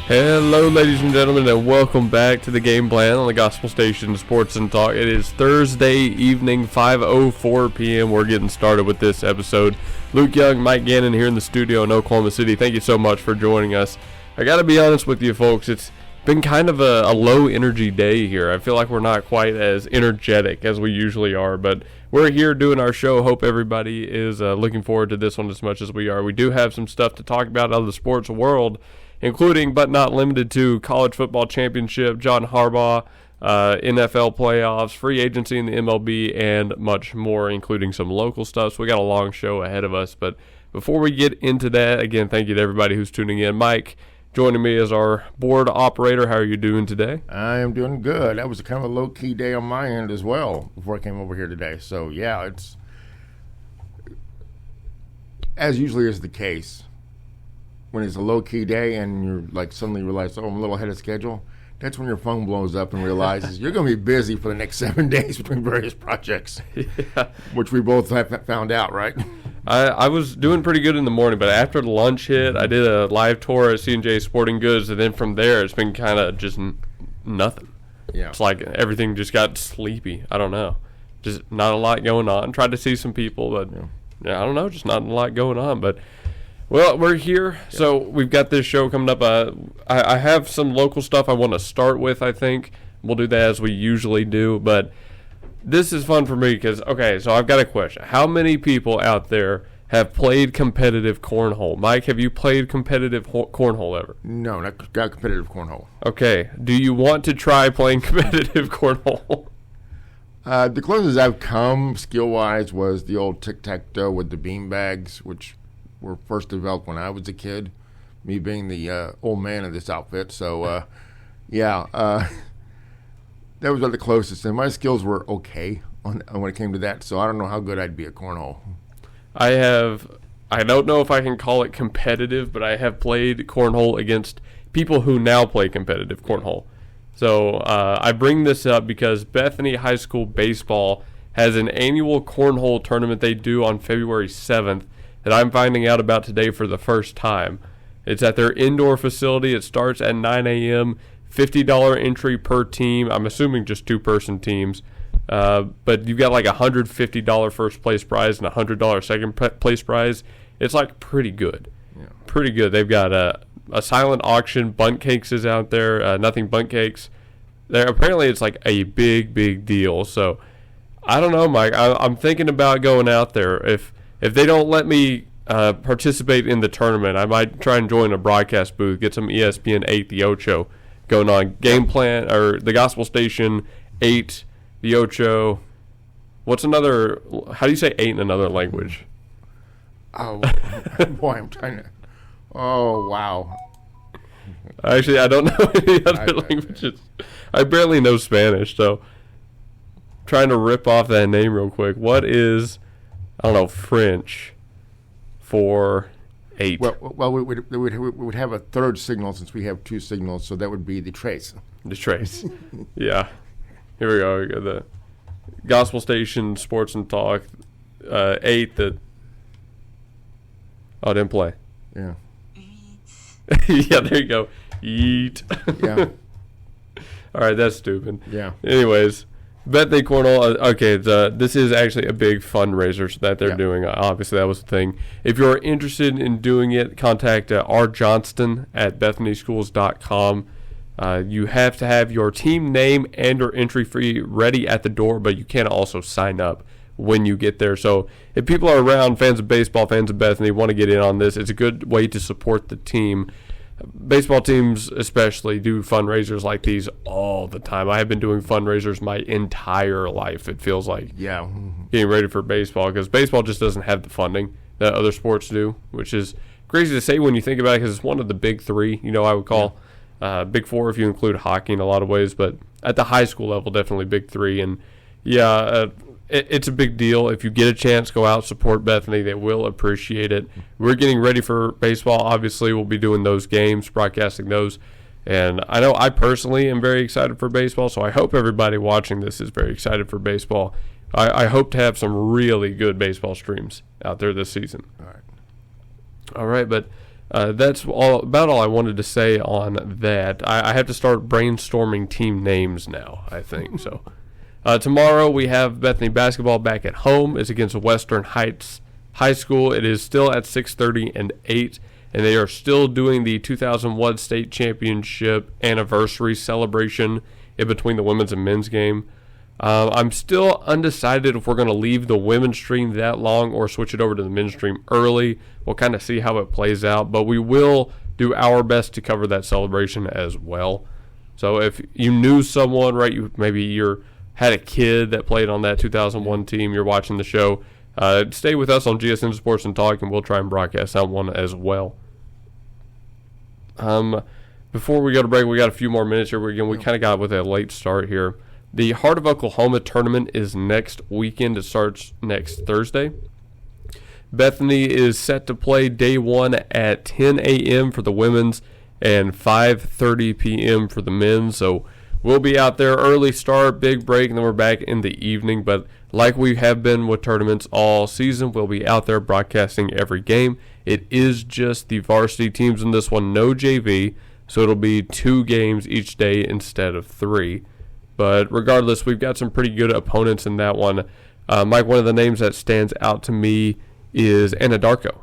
Hello, ladies and gentlemen, and welcome back to the Game Plan on the Gospel Station Sports and Talk. It is Thursday evening, 5:04 p.m. We're getting started with this episode. Luke Young, Mike Gannon here in the studio in Oklahoma City. Thank you so much for joining us. I got to be honest with you, folks. It's been kind of a low-energy day here. I feel like we're not quite as energetic as we usually are, but we're here doing our show. Hope everybody is looking forward to this one as much as we are. We do have some stuff to talk about out of the sports world, including but not limited to college football championship, John Harbaugh, NFL playoffs, free agency in the MLB, and much more, including some local stuff. So we got a long show ahead of us. But before we get into that, again, thank you to everybody who's tuning in. Mike, joining me as our board operator. How are you doing today? I am doing good. That was kind of a low-key day on my end as well before I came over here today. So, yeah, it's as usually is the case. When it's a low-key day and you're like suddenly realize, I'm a little ahead of schedule, that's when your phone blows up and realizes you're going to be busy for the next 7 days between various projects, yeah. Which we both have found out, right? I was doing pretty good in the morning, but after the lunch hit, I did a live tour at C&J Sporting Goods, and then from there, it's been kind of just nothing. Yeah. It's like everything just got sleepy. I don't know. Just not a lot going on. Tried to see some people, but I don't know, just not a lot going on, but well, we're here, so we've got this show coming up. I have some local stuff I want to start with, I think. We'll do that as we usually do, but this is fun for me because, okay, so I've got a question. How many people out there have played competitive cornhole? Mike, have you played competitive cornhole ever? No, not competitive cornhole. Okay, do you want to try playing competitive cornhole? The closest I've come skill-wise was the old tic-tac-toe with the bean bags, which were first developed when I was a kid, me being the old man of this outfit. So, that was the closest. And my skills were okay when it came to that, so I don't know how good I'd be at cornhole. I don't know if I can call it competitive, but I have played cornhole against people who now play competitive cornhole. So I bring this up because Bethany High School Baseball has an annual cornhole tournament they do on February 7th. That I'm finding out about today for the first time. It's at their indoor facility. It starts at 9 a.m., $50 entry per team. I'm assuming just two-person teams. But you've got like a $150 first place prize and a $100 second place prize. It's like pretty good. Yeah. Pretty good. They've got a silent auction. Bunt Cakes is out there. Nothing Bunt Cakes. Apparently it's like a big, big deal. So I don't know, Mike. I'm thinking about going out there. If they don't let me participate in the tournament, I might try and join a broadcast booth, get some ESPN 8, the Ocho, going on. Game Plan, or the Gospel Station 8, the Ocho. What's another, how do you say 8 in another language? Oh, boy, I'm trying to, oh, wow. Actually, I don't know any other languages. I barely know Spanish, so trying to rip off that name real quick. What is, I don't know, French for 8? Well, we would have a third signal since we have two signals, so that would be the trace. The trace. Yeah. Here we go. We got the Gospel Station Sports and Talk 8. Oh, didn't play. Yeah. Yeah, there you go. Eat. Yeah. All right, that's stupid. Yeah. Anyways. Bethany Cornhole, okay, this is actually a big fundraiser that they're doing. Obviously, that was the thing. If you're interested in doing it, contact R. Johnston at BethanySchools.com. You have to have your team name and your entry fee ready at the door, but you can also sign up when you get there. So if people are around, fans of baseball, fans of Bethany, want to get in on this, it's a good way to support the team. Baseball teams especially do fundraisers like these all the time. I have been doing fundraisers my entire life, it feels like. Yeah. Getting ready for baseball, because baseball just doesn't have the funding that other sports do, which is crazy to say when you think about it, because it's one of the big three, I would call big four if you include hockey in a lot of ways. But at the high school level, definitely big three. And, it's a big deal. If you get a chance, go out, support Bethany. They will appreciate it. We're getting ready for baseball. Obviously, we'll be doing those games, broadcasting those. And I know I personally am very excited for baseball, so I hope everybody watching this is very excited for baseball. I hope to have some really good baseball streams out there this season. All right. All right, but That's about all I wanted to say on that. I have to start brainstorming team names now, I think. So tomorrow we have Bethany basketball back at home. It's against Western Heights High School. It is still at 6:30 and 8, and they are still doing the 2001 state championship anniversary celebration in between the women's and men's game. I'm still undecided if we're going to leave the women's stream that long or switch it over to the men's stream early. We'll kind of see how it plays out, but we will do our best to cover that celebration as well. So if you knew someone, right, maybe you had a kid that played on that 2001 team, you're watching the show, stay with us on GSN Sports and Talk, and we'll try and broadcast that one as well. Before we go to break, we got a few more minutes here. We kind of got with a late start here. The Heart of Oklahoma tournament is next weekend. It starts next Thursday. Bethany is set to play day one at 10 a.m. for the women's and 5:30 p.m. for the men. So we'll be out there early start, big break, and then we're back in the evening. But like we have been with tournaments all season, we'll be out there broadcasting every game. It is just the varsity teams in this one, no JV. So it'll be 2 games each day instead of 3. But regardless, we've got some pretty good opponents in that one. Mike, one of the names that stands out to me is Anadarko,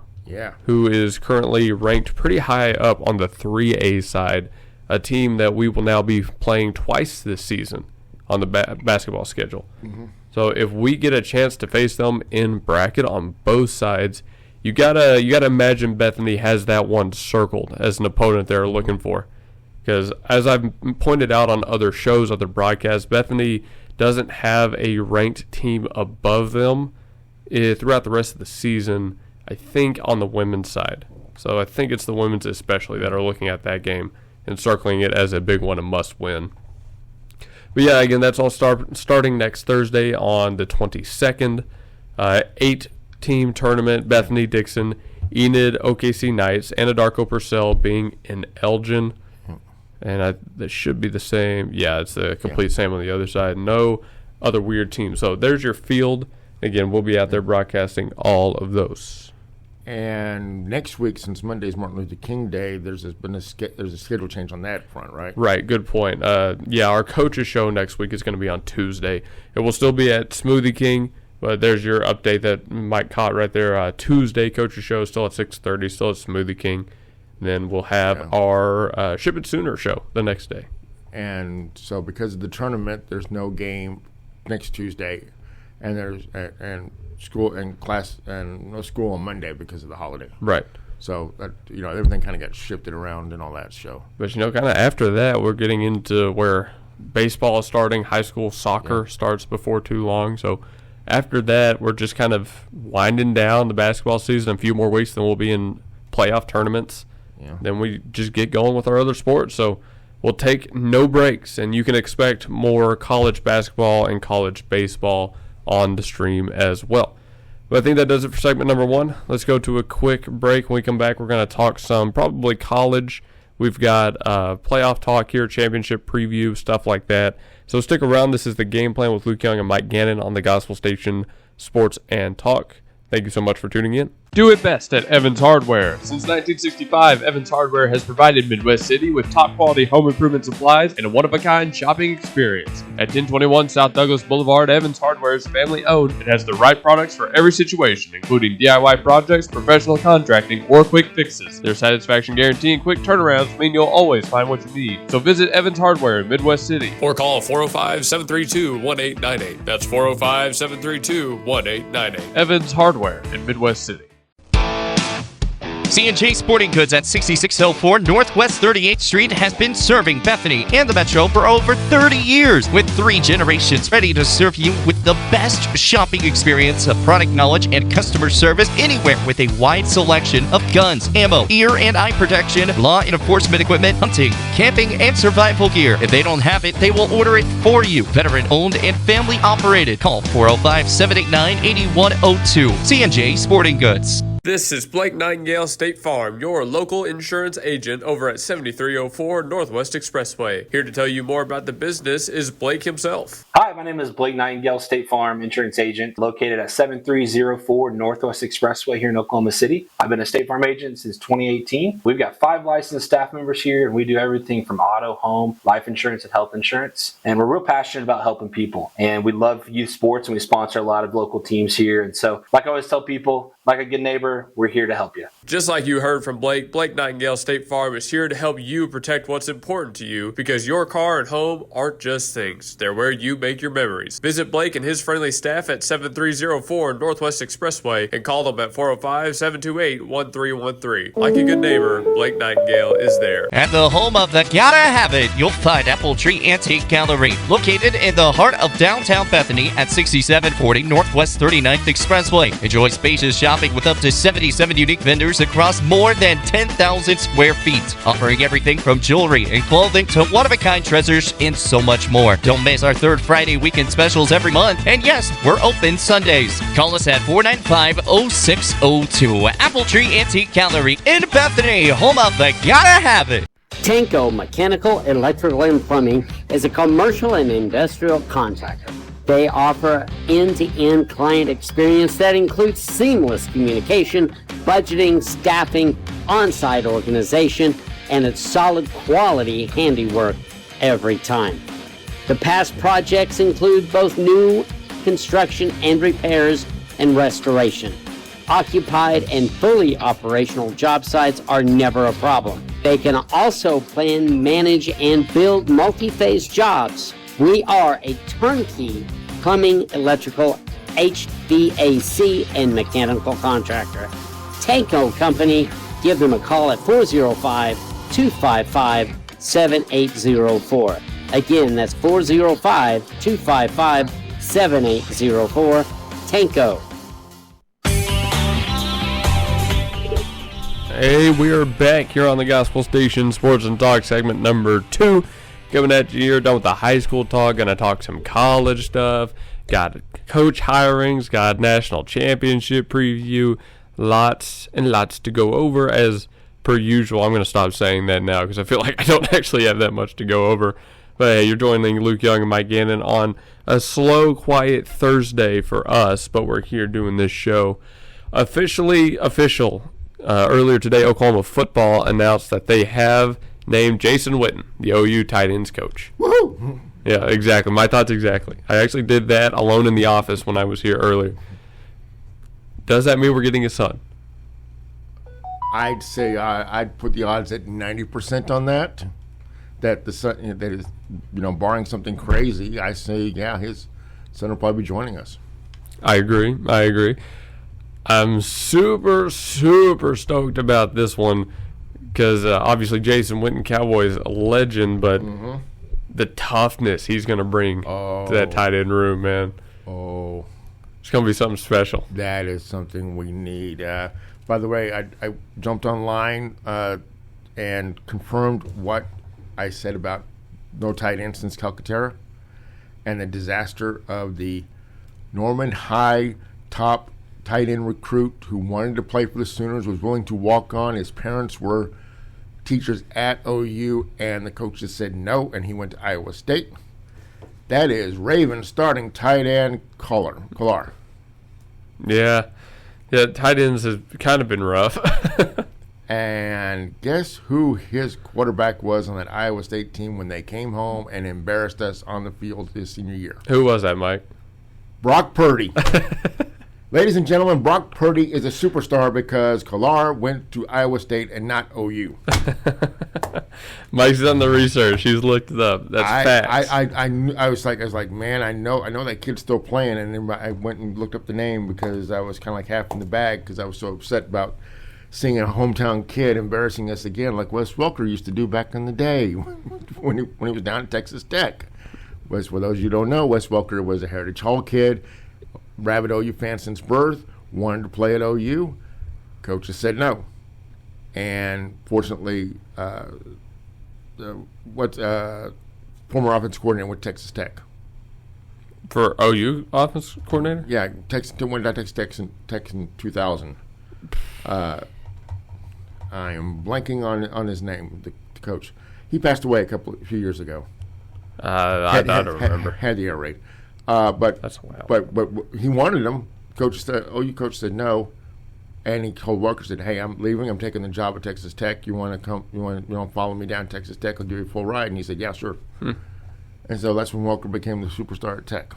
who is currently ranked pretty high up on the 3A side, a team that we will now be playing twice this season on the basketball schedule. Mm-hmm. So if we get a chance to face them in bracket on both sides, you gotta imagine Bethany has that one circled as an opponent they're looking for. Because as I've pointed out on other shows, other broadcasts, Bethany doesn't have a ranked team above them throughout the rest of the season, I think, on the women's side. So I think it's the women's especially that are looking at that game and circling it as a big one, a must-win. But yeah, again, that's all starting next Thursday on the 22nd. 8-team tournament, Bethany, Dixon, Enid, OKC Knights, Anadarko Purcell being in Elgin. And that should be the same. Yeah, it's the complete same on the other side. No other weird teams. So there's your field. Again, we'll be out there broadcasting all of those. And next week, since Monday's Martin Luther King Day, there's a schedule change on that front, right? Right, good point. Our coaches show next week is going to be on Tuesday. It will still be at Smoothie King, but there's your update that Mike caught right there. Tuesday coaches show still at 6:30, still at Smoothie King. Then we'll have our Ship It Sooner show the next day. And so because of the tournament, there's no game next Tuesday, and there's and school and class and no school on Monday because of the holiday. Right. So that, everything kind of got shifted around and all that. So, but kind of after that, we're getting into where baseball is starting. High school soccer starts before too long. So after that, we're just kind of winding down the basketball season. A few more weeks, then we'll be in playoff tournaments. Yeah. Then we just get going with our other sports. So we'll take no breaks, and you can expect more college basketball and college baseball on the stream as well. But I think that does it for segment number 1. Let's go to a quick break. When we come back, we're going to talk some probably college. We've got playoff talk here, championship preview, stuff like that. So stick around. This is The Game Plan with Luke Young and Mike Gannon on the Gospel Station Sports and Talk. Thank you so much for tuning in. Do it best at Evans Hardware. Since 1965, Evans Hardware has provided Midwest City with top-quality home improvement supplies and a one-of-a-kind shopping experience. At 1021 South Douglas Boulevard, Evans Hardware is family-owned and has the right products for every situation, including DIY projects, professional contracting, or quick fixes. Their satisfaction guarantee and quick turnarounds mean you'll always find what you need. So visit Evans Hardware in Midwest City. Or call 405-732-1898. That's 405-732-1898. Evans Hardware in Midwest City. C&J Sporting Goods at 6604 Northwest 38th Street has been serving Bethany and the Metro for over 30 years, with 3 generations ready to serve you with the best shopping experience, of product knowledge, and customer service anywhere, with a wide selection of guns, ammo, ear and eye protection, law enforcement equipment, hunting, camping, and survival gear. If they don't have it, they will order it for you. Veteran owned and family operated. Call 405-789-8102. C&J Sporting Goods. This is Blake Nightingale State Farm, your local insurance agent over at 7304 Northwest Expressway. Here to tell you more about the business is Blake himself. Hi, my name is Blake Nightingale, State Farm insurance agent located at 7304 Northwest Expressway here in Oklahoma City. I've been a State Farm agent since 2018. We've got 5 licensed staff members here, and we do everything from auto, home, life insurance, and health insurance. And we're real passionate about helping people. And we love youth sports, and we sponsor a lot of local teams here. And so, like I always tell people, like a good neighbor, we're here to help you. Just like you heard from Blake, Blake Nightingale State Farm is here to help you protect what's important to you, because your car and home aren't just things. They're where you make your memories. Visit Blake and his friendly staff at 7304 Northwest Expressway and call them at 405-728-1313. Like a good neighbor, Blake Nightingale is there. At the home of the Gotta Have It, you'll find Apple Tree Antique Gallery, located in the heart of downtown Bethany at 6740 Northwest 39th Expressway. Enjoy spacious shopping with up to 77 unique vendors across more than 10,000 square feet, offering everything from jewelry and clothing to one-of-a-kind treasures and so much more. Don't miss our third Friday weekend specials every month. And yes, we're open Sundays. Call us at 495-0602. Apple Tree Antique Gallery in Bethany, home of the Gotta Have It. Tanko Mechanical, Electrical, and Plumbing is a commercial and industrial contractor. They offer end-to-end client experience that includes seamless communication, budgeting, staffing, on-site organization, and it's solid quality handiwork every time. The past projects include both new construction and repairs and restoration. Occupied and fully operational job sites are never a problem. They can also plan, manage, and build multi-phase jobs. We are a turnkey plumbing, electrical, HVAC, and mechanical contractor. Tanko Company, give them a call at 405-255-7804. Again, that's 405-255-7804. Tanko. Hey, we are back here on the Gospel Station Sports and Talk segment number 2. Coming at you here, done with the high school talk. Gonna talk some college stuff. Got coach hirings. Got national championship preview. Lots and lots to go over as per usual. I'm gonna stop saying that now because I feel like I don't actually have that much to go over. But hey, you're joining Luke Young and Mike Gannon on a slow, quiet Thursday for us. But we're here doing this show. Official. Earlier today, Oklahoma football announced that they have named Jason Witten, the OU tight ends coach. Woohoo! Yeah, exactly. My thoughts exactly. I actually did that alone in the office when I was here earlier. Does that mean we're getting a son? I'd say I'd put the odds at 90% on that. That the son, that is, barring something crazy, I say, yeah, his son will probably be joining us. I agree. I'm super, super stoked about this one because obviously Jason Witten, Cowboys, a legend, but the toughness he's going to bring to that tight end room, man. Oh. It's going to be something special. That is something we need. By the way, I jumped online and confirmed what I said about no tight end since Calcaterra and the disaster of the Norman High top tight end recruit who wanted to play for the Sooners, was willing to walk on. His parents were teachers at OU, and the coaches said no, and he went to Iowa State. That is Ravens starting tight end Collar. Yeah, tight ends has kind of been rough. And guess who his quarterback was on that Iowa State team when they came home and embarrassed us on the field his senior year? Who was that, Mike? Brock Purdy. Ladies and gentlemen, Brock Purdy is a superstar because Collar went to Iowa State and not OU. Mike's done the research. He's looked it up. That's facts. I was like, man, I know that kid's still playing, and then I went and looked up the name because I was kind of like half in the bag because I was so upset about seeing a hometown kid embarrassing us again, like Wes Welker used to do back in the day when he was down at Texas Tech. For those you who don't know, Wes Welker was a Heritage Hall kid. Rabid OU fan since birth, wanted to play at OU. Coaches said no. And fortunately, former offensive coordinator with Texas Tech. For OU offense coordinator? Yeah, went to Texas Tech in 2000. I am blanking on his name, the coach. He passed away a few years ago. I don't remember. Had the air raid. But That's wild. But he wanted him. OU coach said no, and he told Walker, said, "Hey, I'm leaving. I'm taking the job at Texas Tech. You want to come? You want to follow me down to Texas Tech? I'll give you a full ride." And he said, "Yeah, sure." And so that's when Walker became the superstar at Tech.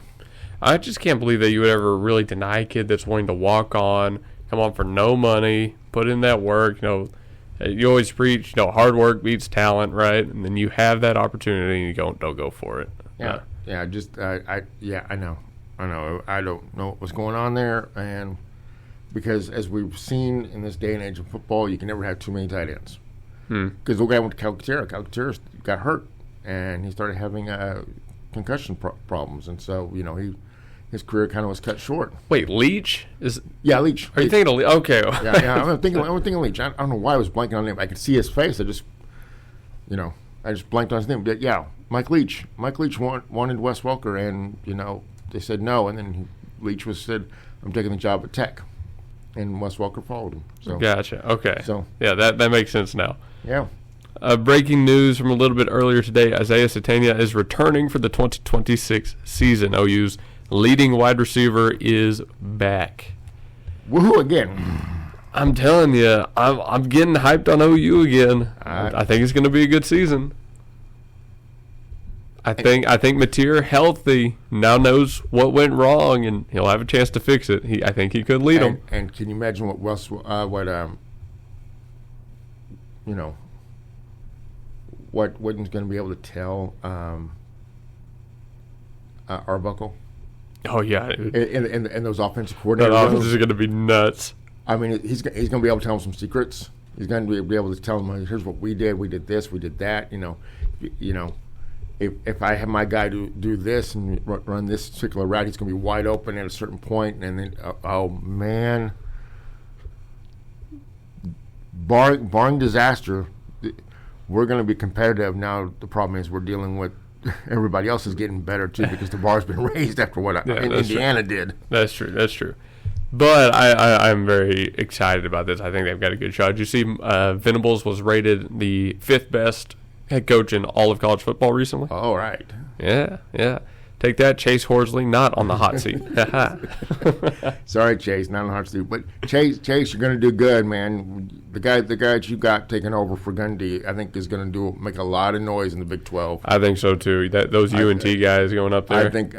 I just can't believe that you would ever really deny a kid that's wanting to walk on, come on for no money, put in that work. You always preach, hard work beats talent, right? And then you have that opportunity and you don't go for it. Yeah, I know. I don't know what was going on there, and because as we've seen in this day and age of football, you can never have too many tight ends. Because the guy went to Calcaterra got hurt, and he started having concussion problems, and so his career kind of was cut short. Wait, Leach is? Yeah, Leach. Are you thinking of Leach? Okay. Yeah. I'm thinking Leach. I don't know why I was blanking on him. I could see his face. I just blanked on his name. But yeah, Mike Leach. Mike Leach wanted Wes Welker, and they said no, and then Leach said, "I'm taking the job at Tech," and Wes Welker followed him. So Gotcha. Okay. So yeah, that makes sense now. yeah. Breaking news from a little bit earlier today: Isaiah Satania is returning for the 2026 season. OU's leading wide receiver is back. Woohoo again! I'm telling you, I'm getting hyped on OU again. I think it's going to be a good season. I think Mateer, healthy, now knows what went wrong, and he'll have a chance to fix it. I think he could lead them. And can you imagine what Wooden's going to be able to tell Arbuckle? Oh yeah, dude. And those offensive That coordinators. offense is going to be nuts. I mean, he's going to be able to tell them some secrets. He's going to be able to tell them, "Here's what we did. We did this. We did that." If I have my guy do this and run this particular route, he's going to be wide open at a certain point, and then oh man, barring disaster, we're going to be competitive. Now the problem is we're dealing with everybody else is getting better too because the bar's been raised after what Indiana did. That's true. But I'm very excited about this. I think they've got a good shot. Did you see Venables was rated the 5th best head coach in all of college football recently? Oh, right. Yeah. Take that, Chase Horsley, not on the hot seat. Sorry, Chase, not on the hot seat. But Chase, you're going to do good, man. The guy that you got taking over for Gundy, I think is going to make a lot of noise in the Big 12. I think so too. Those UNT guys going up there. I think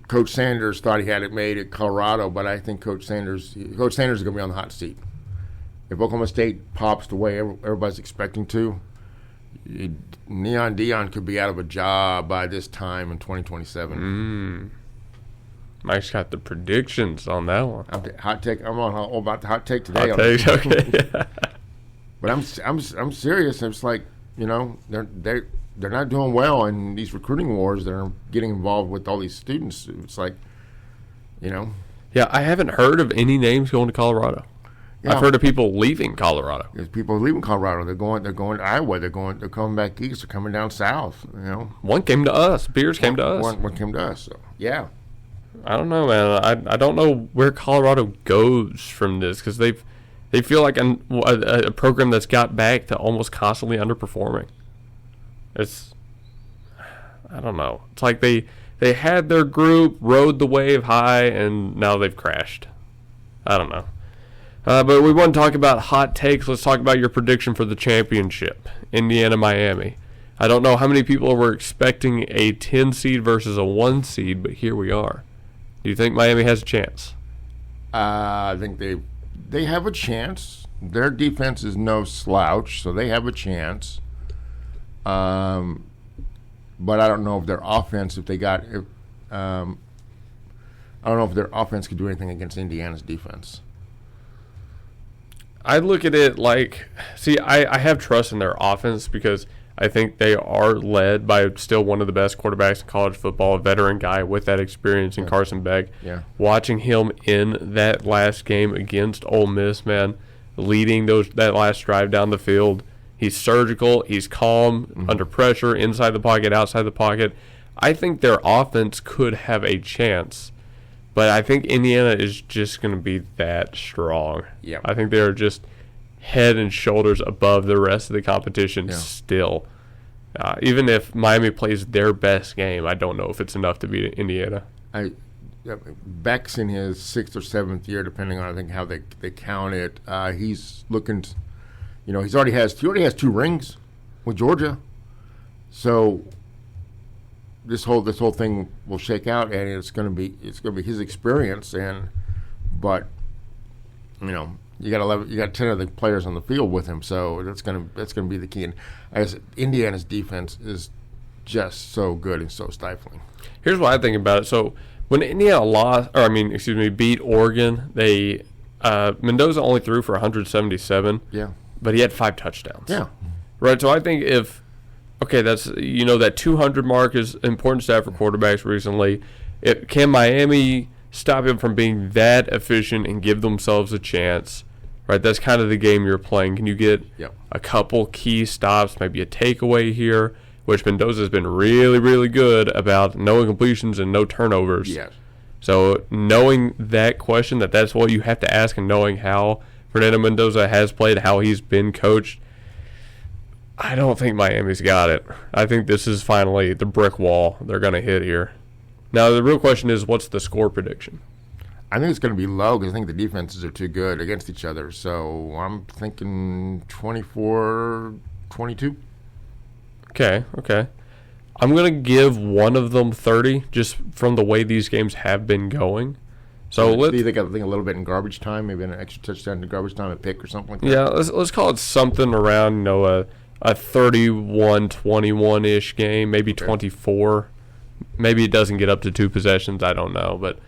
Coach Sanders thought he had it made at Colorado, but I think Coach Sanders is going to be on the hot seat. If Oklahoma State pops the way everybody's expecting to, Neon Deion could be out of a job by this time in 2027. Mike's got the predictions on that one. Hot take. I'm on all about the hot take today. Hot takes, okay. But I'm serious. It's like they're not doing well in these recruiting wars. They're getting involved with all these students. It's like, Yeah, I haven't heard of any names going to Colorado. Yeah. I've heard of people leaving Colorado. There's people leaving Colorado. They're going to Iowa. They're coming back east. They're coming down south. One came to us. Beers came to us. One came to us. So, yeah. I don't know, man. I don't know where Colorado goes from this because they feel like a program that's got back to almost constantly underperforming. I don't know. It's like they had their group, rode the wave high, and now they've crashed. I don't know. But we want to talk about hot takes. Let's talk about your prediction for the championship, Indiana-Miami. I don't know how many people were expecting a 10 seed versus a 1 seed, but here we are. Do you think Miami has a chance? I think they have a chance. Their defense is no slouch, so they have a chance. But I don't know if their offense, I don't know if their offense could do anything against Indiana's defense. I look at it like, I have trust in their offense because I think they are led by still one of the best quarterbacks in college football, a veteran guy with that experience in Carson Beck. Yeah. Watching him in that last game against Ole Miss, man, leading that last drive down the field, he's surgical, he's calm, under pressure, inside the pocket, outside the pocket. I think their offense could have a chance. But I think Indiana is just going to be that strong. Yeah. I think they're just head and shoulders above the rest of the competition still. Even if Miami plays their best game, I don't know if it's enough to beat Indiana. Beck's in his 6th or 7th year, depending on I think how they count it. He's looking, he already has 2 rings with Georgia, so this whole thing will shake out, and it's going to be his experience. But you got 10 of the players on the field with him, so that's going to be the key. And as Indiana's defense is just so good and so stifling. Here's what I think about it. So when Indiana beat Oregon, they Mendoza only threw for 177. Yeah. But he had 5 touchdowns. Yeah. Right. So I think that's that 200 mark is important stat for quarterbacks recently. Can Miami stop him from being that efficient and give themselves a chance? Right. That's kind of the game you're playing. Can you get a couple key stops, maybe a takeaway here? Which Mendoza's been really, really good about no incompletions and no turnovers. Yes. So knowing that question, that's what you have to ask, and knowing how Fernando Mendoza has played, how he's been coached, I don't think Miami's got it. I think this is finally the brick wall they're going to hit here. Now, the real question is, what's the score prediction? I think it's going to be low because I think the defenses are too good against each other. So I'm thinking 24-22. Okay. I'm going to give one of them 30 just from the way these games have been going. So let's think a little bit in garbage time, maybe an extra touchdown in garbage time, a pick or something like that. Yeah, let's call it something around a 31-21-ish game, maybe 24. Maybe it doesn't get up to 2 possessions, I don't know, but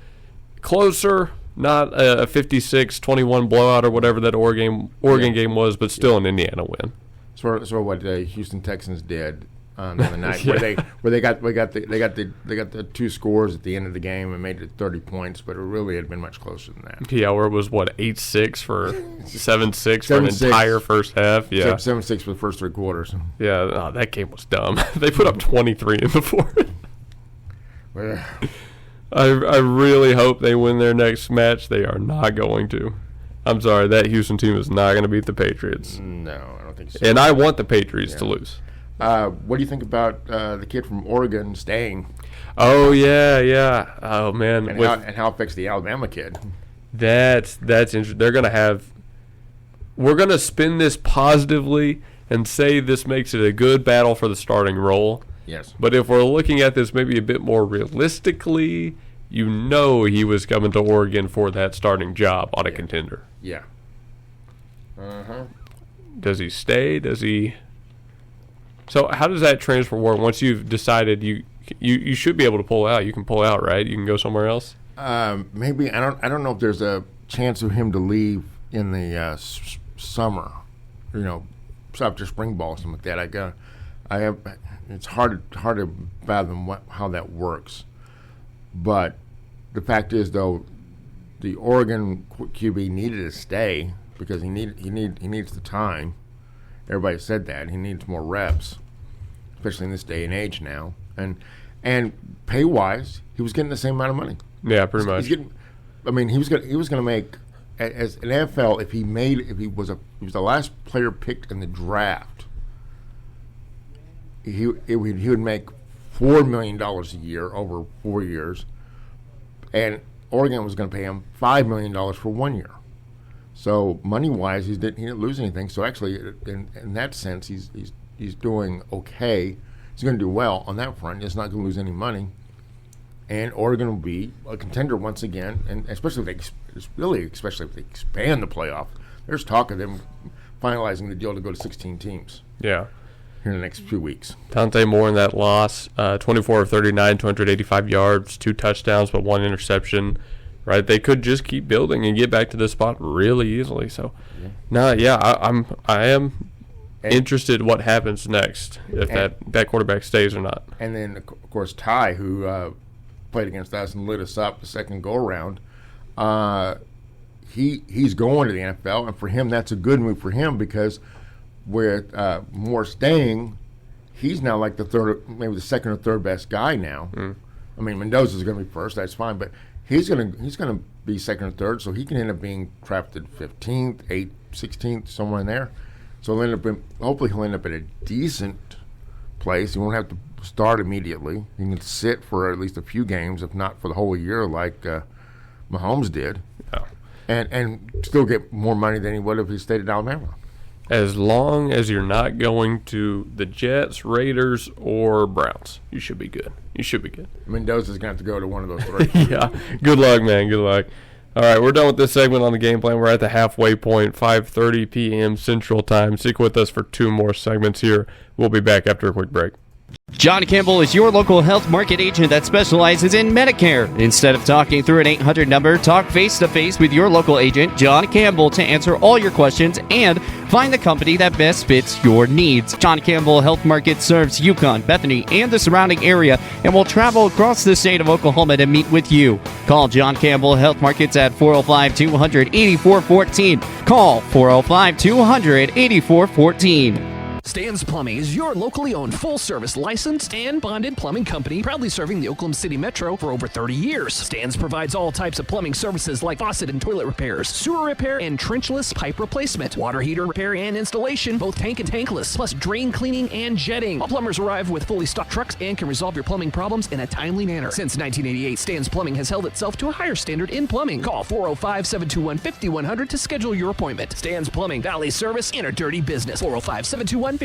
closer, not a 56-21 blowout or whatever that Oregon game was, but still an Indiana win. Sort of what the Houston Texans did on the night, where they got the 2 scores at the end of the game and made it 30 points, but it really had been much closer than that. Yeah, where it was 8-6 for 7-6 for an entire first half. Yeah, 7-6 for the first 3 quarters. Yeah, that game was dumb. They put up 23 in the 4th. I really hope they win their next match. They are not going to. I'm sorry, that Houston team is not going to beat the Patriots. No, I don't think so. And I want the Patriots to lose. What do you think about the kid from Oregon staying? Oh, yeah. Oh, man. And how it affects the Alabama kid. That's interesting. We're going to spin this positively and say this makes it a good battle for the starting role. Yes. But if we're looking at this maybe a bit more realistically, he was coming to Oregon for that starting job on a contender. Yeah. Uh-huh. Does he stay? So how does that transfer work? Once you've decided you should be able to pull out, you can pull out, right? You can go somewhere else. Maybe I don't know if there's a chance of him to leave in the summer. After spring ball or something like that. It's hard to fathom how that works. But the fact is, though, the Oregon QB needed to stay because he needs the time. Everybody said that he needs more reps, especially in this day and age now. And pay wise, he was getting the same amount of money. Yeah, pretty much. He was going to make as an NFL if he was the last player picked in the draft. He would make $4 million a year over 4 years, and Oregon was going to pay him $5 million for 1 year. So money-wise, he didn't lose anything. So actually, in that sense, he's doing okay. He's going to do well on that front. He's not going to lose any money, and Oregon will be a contender once again. And especially if they expand the playoff. There's talk of them finalizing the deal to go to 16 teams. Yeah. In the next few weeks. Dante Moore in that loss, 24 of 39, 285 yards, 2 touchdowns, but 1 interception. Right, they could just keep building and get back to this spot really easily. So, I am interested what happens next if that quarterback stays or not. And then of course Ty, who played against us and lit us up the second go around, he's going to the NFL, and for him that's a good move for him because with Moore staying, he's now like the second or third best guy now. I mean, Mendoza's going to be first, that's fine, but he's gonna be second or third, so he can end up being drafted 15th, 8th, 16th, somewhere in there. So hopefully he'll end up at a decent place. He won't have to start immediately. He can sit for at least a few games, if not for the whole year, like Mahomes did, and still get more money than he would if he stayed at Alabama. As long as you're not going to the Jets, Raiders, or Browns, you should be good. Mendoza's going to have to go to one of those three. Yeah. Good luck, man. Good luck. All right, we're done with this segment on the game plan. We're at the halfway point, 5:30 p.m. Central Time. Stick with us for 2 more segments here. We'll be back after a quick break. John Campbell is your local health market agent that specializes in Medicare. Instead of talking through an 800 number, talk face-to-face with your local agent, John Campbell, to answer all your questions and find the company that best fits your needs. John Campbell Health Market serves Yukon, Bethany, and the surrounding area and will travel across the state of Oklahoma to meet with you. Call John Campbell Health Markets at 405-200-8414. Call 405-200-8414. Stan's Plumbing is your locally owned, full-service, licensed, and bonded plumbing company, proudly serving the Oklahoma City Metro for over 30 years. Stan's provides all types of plumbing services like faucet and toilet repairs, sewer repair, and trenchless pipe replacement, water heater repair and installation, both tank and tankless, plus drain cleaning and jetting. All plumbers arrive with fully stocked trucks and can resolve your plumbing problems in a timely manner. Since 1988, Stan's Plumbing has held itself to a higher standard in plumbing. Call 405-721-5100 to schedule your appointment. Stan's Plumbing, Valley Service in a dirty business. 405-721-5100.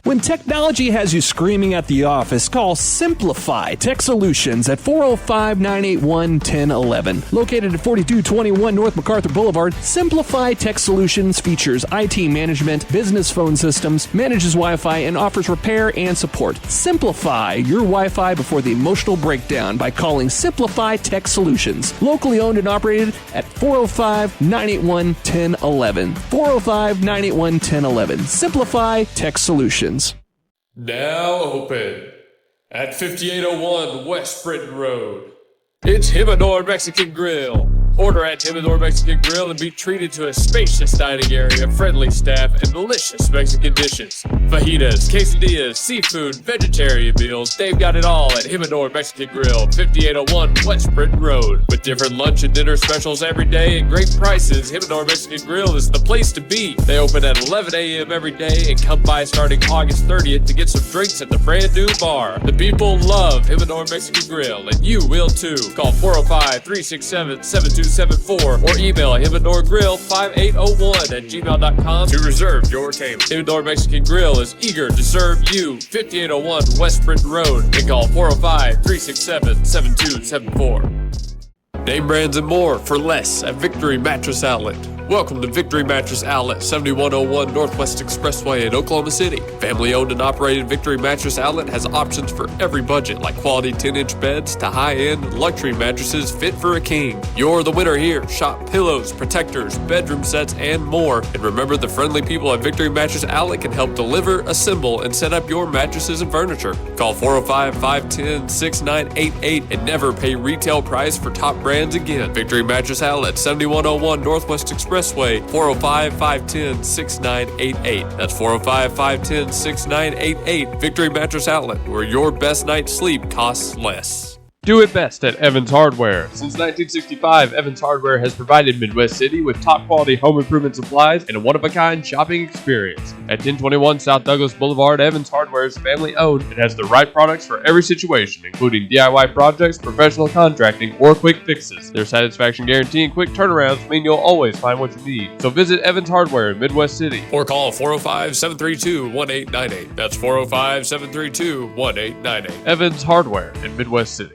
When technology has you screaming at the office, call Simplify Tech Solutions at 405-981-1011. Located at 4221 North MacArthur Boulevard, Simplify Tech Solutions features IT management, business phone systems, manages Wi-Fi, and offers repair and support. Simplify your Wi-Fi before the emotional breakdown by calling Simplify Tech Solutions. Locally owned and operated at 405-981-1011. 405-981-1011. Simplify Tech Solutions. Now open at 5801 West Britain Road. It's Himador Mexican Grill. Order at Himador Mexican Grill and be treated to a spacious dining area, friendly staff, and delicious Mexican dishes. Fajitas, quesadillas, seafood, vegetarian meals, they've got it all at Himador Mexican Grill, 5801 West Britain Road. With different lunch and dinner specials every day and great prices, Himador Mexican Grill is the place to be. They open at 11 a.m. every day and come by starting August 30th to get some drinks at the brand new bar. The people love Himador Mexican Grill, and you will too. Call 405-367-7274 or email himadorgrill5801@gmail.com to reserve your table. Himador Mexican Grill is eager to serve you. 5801 West Britain Road and call 405-367-7274. Name brands and more for less at Victory Mattress Outlet. Welcome to Victory Mattress Outlet, 7101 Northwest Expressway in Oklahoma City. Family owned and operated Victory Mattress Outlet has options for every budget, like quality 10-inch beds to high-end luxury mattresses fit for a king. You're the winner here. Shop pillows, protectors, bedroom sets, and more. And remember, the friendly people at Victory Mattress Outlet can help deliver, assemble, and set up your mattresses and furniture. Call 405-510-6988 and never pay retail price for top brands again. Victory Mattress Outlet, 7101 Northwest Expressway, 405-510-6988. That's 405-510-6988. Victory Mattress Outlet, where your best night's sleep costs less. Do it best at Evans Hardware. Since 1965, Evans Hardware has provided Midwest City with top-quality home improvement supplies and a one-of-a-kind shopping experience. At 1021 South Douglas Boulevard, Evans Hardware is family-owned and has the right products for every situation, including DIY projects, professional contracting, or quick fixes. Their satisfaction guarantee and quick turnarounds mean you'll always find what you need. So visit Evans Hardware in Midwest City or call 405-732-1898. That's 405-732-1898. Evans Hardware in Midwest City.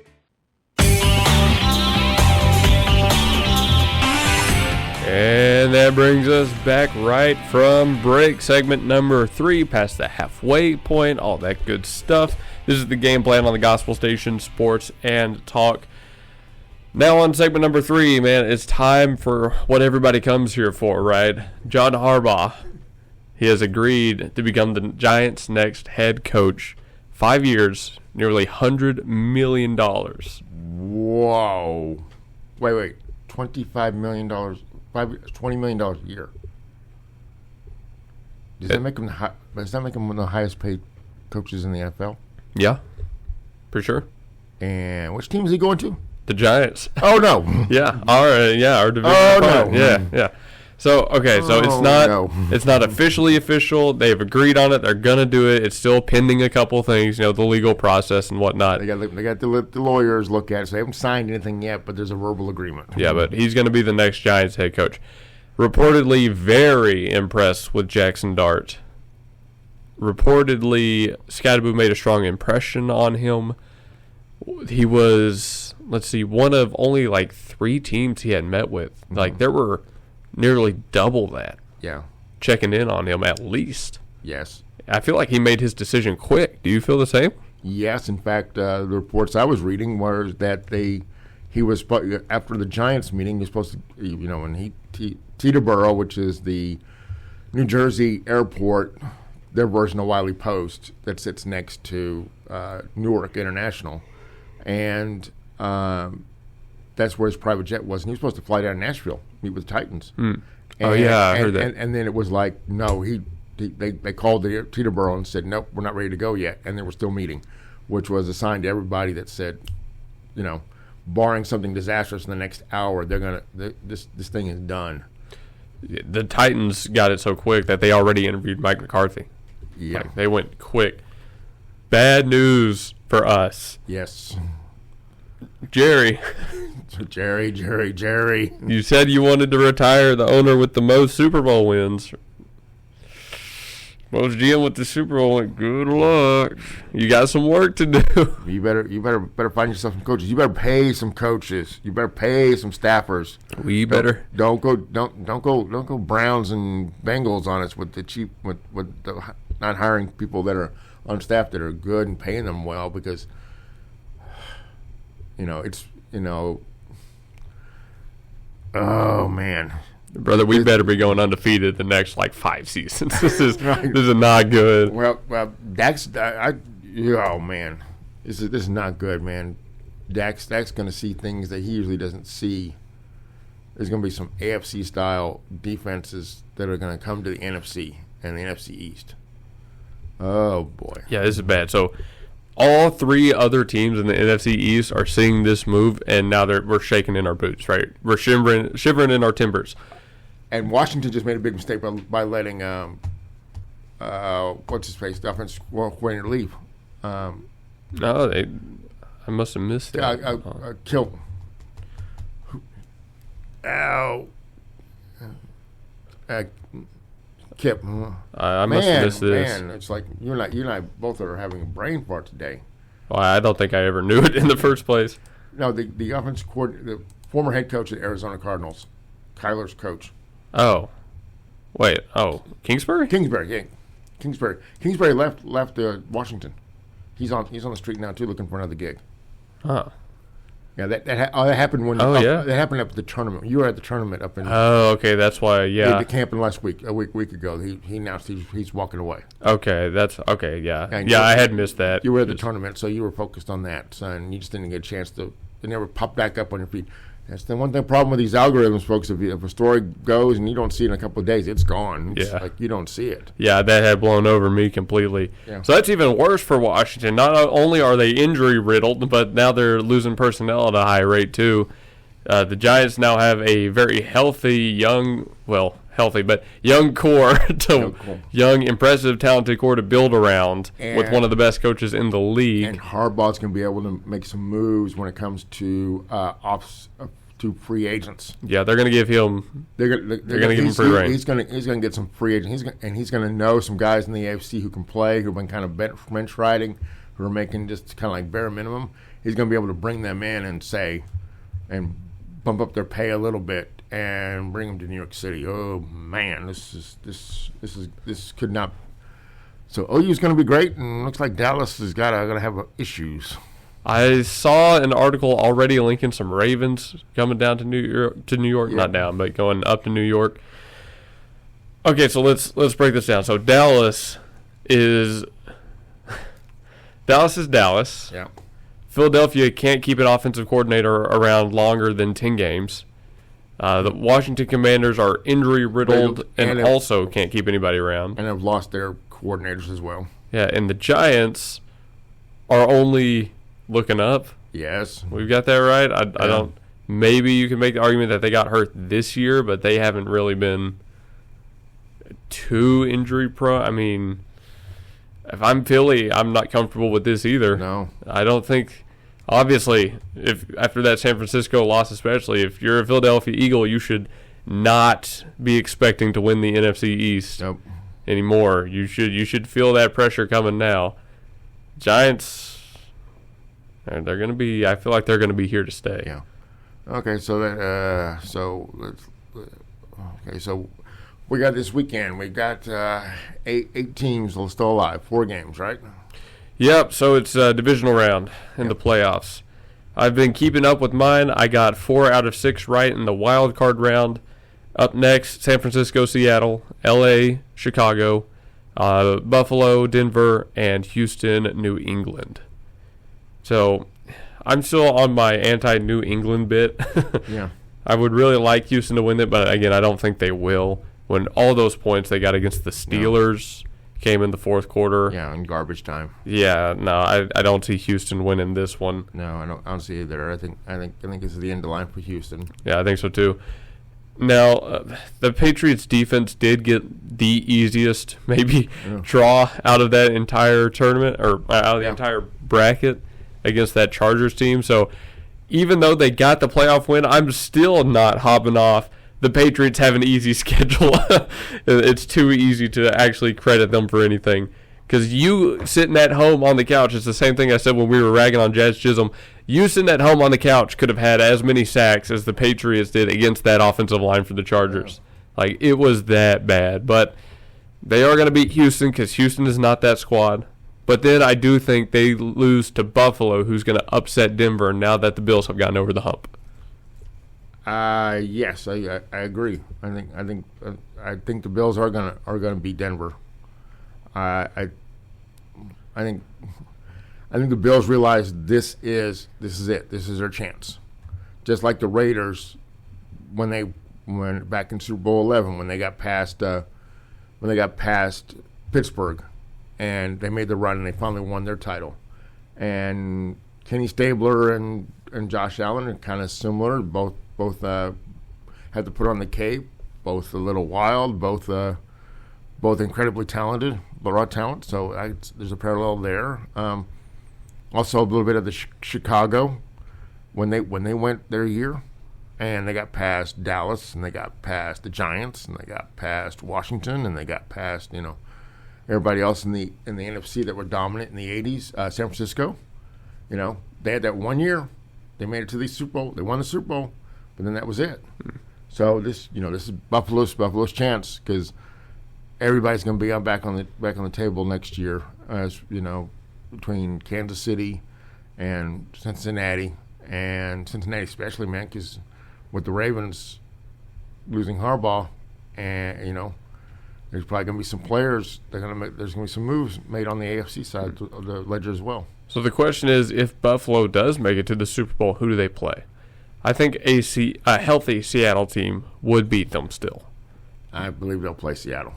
And that brings us back right from break. Segment number 3, past the halfway point, all that good stuff. This is the game plan on the Gospel Station, Sports and Talk. Now on segment number 3, man, it's time for what everybody comes here for, right? John Harbaugh. He has agreed to become the Giants' next head coach. 5 years, nearly $100 million. Whoa. Wait. $25 million. $20 million a year. Does that make him one of the highest paid coaches in the NFL? Yeah, for sure. And which team is he going to? The Giants. Oh no. Yeah, our division. Oh, opponent. no. Yeah. So okay, so it's Oh, not no. it's not officially official. They've agreed on it. They're gonna do it. It's still pending a couple things, the legal process and whatnot. They got the lawyers look at it. So they haven't signed anything yet, but there's a verbal agreement. Yeah, but he's gonna be the next Giants head coach. Reportedly, very impressed with Jackson Dart. Reportedly, Scottaboo made a strong impression on him. He was, one of only like 3 teams he had met with. Mm-hmm. Like, there were nearly double that Yeah. checking in on him at least. Yes. I feel like he made his decision quick. Do you feel the same? Yes. In fact, the reports I was reading was that he was after the Giants meeting. He was supposed to, when Teterboro, which is the New Jersey airport, their version of Wiley Post that sits next to Newark International, and that's where his private jet was. And he was supposed to fly down to Nashville, meet with the Titans. Mm. I heard that. And then it was like, no, they called the Teterboro and said, nope, we're not ready to go yet, and they were still meeting, which was a sign to everybody that said, barring something disastrous in the next hour, this thing is done. The Titans got it so quick that they already interviewed Mike McCarthy. Yeah. Like, they went quick. Bad news for us. Yes. Jerry, Jerry. you said you wanted to retire the owner with the most Super Bowl wins. Most GM with the Super Bowl win. Good luck. You got some work to do. You better find yourself some coaches. You better pay some coaches. You better pay some staffers. We better. Don't go Browns and Bengals on us with the cheap with the not hiring people that are on staff that are good and paying them well, because oh man. Brother, we better be going undefeated the next 5 seasons. This is not good. Well, Dak's oh man, this is not good, man. Dak's going to see things that he usually doesn't see. There's going to be some AFC style defenses that are going to come to the NFC and the NFC East. Oh boy. Yeah, this is bad. So all 3 other teams in the NFC East are seeing this move, and now we're shaking in our boots, right? We're shivering in our timbers. And Washington just made a big mistake by letting what's his face, the offensive coordinator leave. I must have missed that. Kill. Ow. Kip. I must have missed this. Man, it's like you and I both are having a brain fart today. Well, I don't think I ever knew it in the first place. No, the offensive coordinator, the former head coach of the Arizona Cardinals, Kyler's coach. Oh, wait. Oh, Kingsbury. Kingsbury left Washington. He's on the street now too, looking for another gig. Oh. Yeah, that happened when. Oh, yeah? That happened up at the tournament. You were at the tournament up in. Oh, okay. That's why. Yeah. The camping last week, a week ago. He announced he's walking away. Okay, that's okay. Yeah, And I had missed that. You were at the tournament, so you were focused on that, son. You just didn't get a chance to. It never popped back up on your feed. That's the one thing problem with these algorithms, folks. If a story goes and you don't see it in a couple of days, it's gone. It's like you don't see it. Yeah, that had blown over me completely. Yeah. So that's even worse for Washington. Not only are they injury riddled, but now they're losing personnel at a high rate too. The Giants now have a very young core young, impressive, talented core to build around with one of the best coaches in the league. And Harbaugh's going to be able to make some moves when it comes to to free agents. Yeah, they're going to give him. They're going to give him free reign. He's going to get some free agents. He's going to know some guys in the AFC who can play, who've been kind of bench riding, who are making just kind of like bare minimum. He's going to be able to bring them in and bump up their pay a little bit and bring them to New York City. Oh man, this could not. So OU's going to be great, and looks like Dallas is gonna have issues. I saw an article already linking some Ravens coming down to New York, Yeah. not down, but going up to New York. Okay, so let's break this down. So Dallas is Dallas. Yeah. Philadelphia can't keep an offensive coordinator around longer than 10 games. The Washington Commanders are injury-riddled and also can't keep anybody around. And have lost their coordinators as well. Yeah, and the Giants are only looking up. Yes. We've got that right. I don't. Maybe you can make the argument that they got hurt this year, but they haven't really been too injury prone. I mean, if I'm Philly, I'm not comfortable with this either. No. I don't think. Obviously, if after that San Francisco loss, especially if you're a Philadelphia Eagle, you should not be expecting to win the NFC East anymore. You should feel that pressure coming now. Giants, they're going to be. I feel like they're going to be here to stay. Yeah. Okay, so we got this weekend. We got eight teams still alive, 4 games, right? Yep. So it's a divisional round in the playoffs. I've been keeping up with mine. I got 4 out of 6 right in the wild card round. Up next, San Francisco, Seattle, L.A., Chicago, Buffalo, Denver, and Houston, New England. So I'm still on my anti-New England bit. Yeah. I would really like Houston to win it, but again, I don't think they will. When all those points they got against the Steelers came in the fourth quarter. Yeah, in garbage time. Yeah, no, I don't see Houston winning this one. No, I don't see either. I think this is the end of the line for Houston. Yeah, I think so too. Now, the Patriots defense did get the easiest maybe draw out of that entire tournament or out of the entire bracket against that Chargers team. So even though they got the playoff win, I'm still not hopping off the Patriots have an easy schedule. It's too easy to actually credit them for anything. Because you sitting at home on the couch, it's the same thing I said when we were ragging on Jazz Chisholm. You sitting at home on the couch could have had as many sacks as the Patriots did against that offensive line for the Chargers. Like, it was that bad. But they are going to beat Houston because Houston is not that squad. But then I do think they lose to Buffalo, who's going to upset Denver now that the Bills have gotten over the hump. Yes, I agree. I think the Bills are gonna beat Denver. I think the Bills realize this is it. This is their chance. Just like the Raiders when back in Super Bowl 11 when they got past Pittsburgh and they made the run and they finally won their title. And Kenny Stabler and Josh Allen are kind of similar. Both had to put on the cape. Both a little wild. Both incredibly talented, but raw talent. So there's a parallel there. Also, a little bit of the Chicago when they went their year, and they got past Dallas, and they got past the Giants, and they got past Washington, and they got past everybody else in the NFC that were dominant in the '80s. San Francisco, they had that 1 year. They made it to the Super Bowl. They won the Super Bowl, but then that was it. So this is Buffalo's chance because everybody's going to be back on the table next year, as between Kansas City and Cincinnati especially, man, because with the Ravens losing Harbaugh, and there's probably going to be some players. There's going to be some moves made on the AFC side of the ledger as well. So the question is, if Buffalo does make it to the Super Bowl, who do they play? I think a healthy Seattle team would beat them still. I believe they'll play Seattle.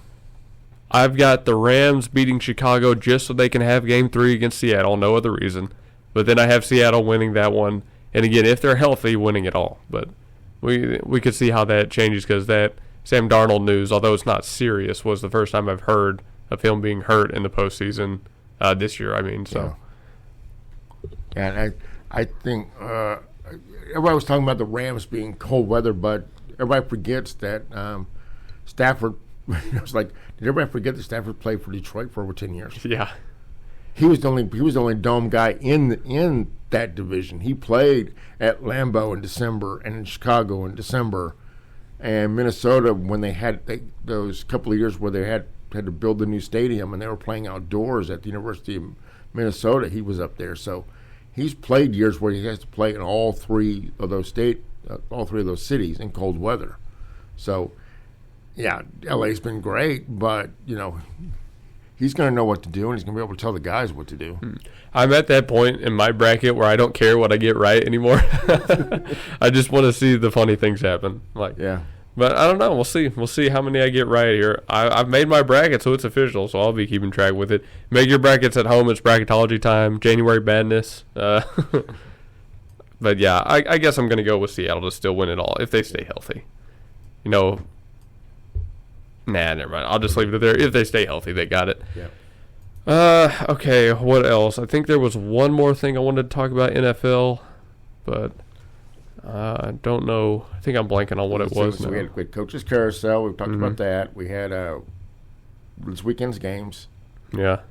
I've got the Rams beating Chicago just so they can have Game 3 against Seattle, no other reason. But then I have Seattle winning that one. And again, if they're healthy, winning it all. But we could see how that changes because that Sam Darnold news, although it's not serious, was the first time I've heard of him being hurt in the postseason this year. Yeah, and I think everybody was talking about the Rams being cold weather, but everybody forgets that Stafford. It's like, did everybody forget that Stafford played for Detroit for over 10 years? Yeah, he was the only dome guy in that division. He played at Lambeau in December and in Chicago in December, and Minnesota when they had those couple of years where they had to build the new stadium and they were playing outdoors at the University of Minnesota. He was up there, so he's played years where he has to play in all three of those cities in cold weather. So. Yeah, LA's been great, but, he's going to know what to do, and he's going to be able to tell the guys what to do. I'm at that point in my bracket where I don't care what I get right anymore. I just want to see the funny things happen. Yeah. But I don't know. We'll see. We'll see how many I get right here. I've made my bracket, so it's official, so I'll be keeping track with it. Make your brackets at home. It's bracketology time. January Badness. But yeah, I guess I'm going to go with Seattle to still win it all if they stay healthy. Nah, never mind. I'll just leave it there. If they stay healthy, they got it. Yeah. Okay, what else? I think there was one more thing I wanted to talk about NFL, but I don't know. I think I'm blanking on what it was. So we had coaches carousel. We've talked about that. We had this weekend's games. Yeah.